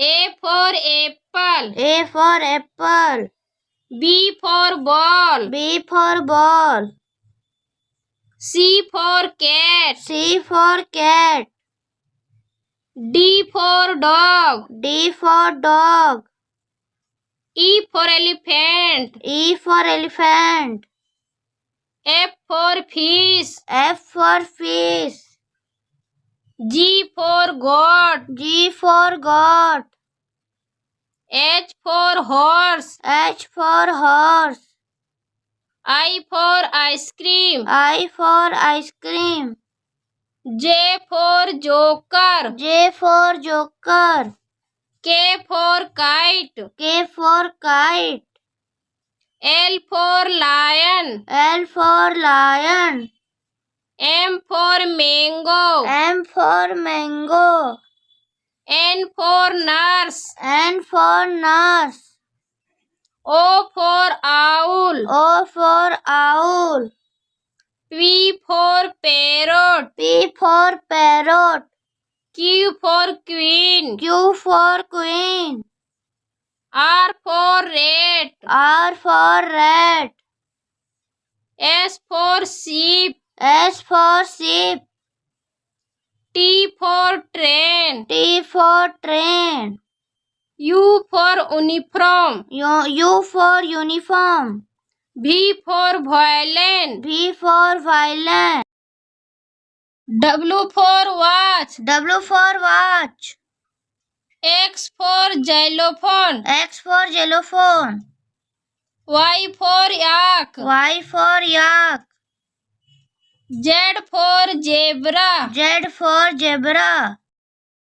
A for apple. A for apple. B for ball. B for ball. C for cat. C for cat. D for dog. D for dog. E for elephant. E for elephant. F for fish. F for fish. G for goat. G for goat. H for horse. H for horse. I for ice cream. I for ice cream. J for joker. J for joker. K for kite. K for kite. L for lion. L for lion. M for mango. M for mango. N for nurse. N for nurse. O for owl. O for owl. P for parrot. P for parrot. Q for queen. Q for queen. R for rat. R for rat. S for sheep. S for sheep. T for train. T for train. U for uniform. U for uniform. V for violin. V for violin. W for watch. W for watch. X for xylophone. X for xylophone. Y for yak. Y for yak. Z for zebra. Z for zebra.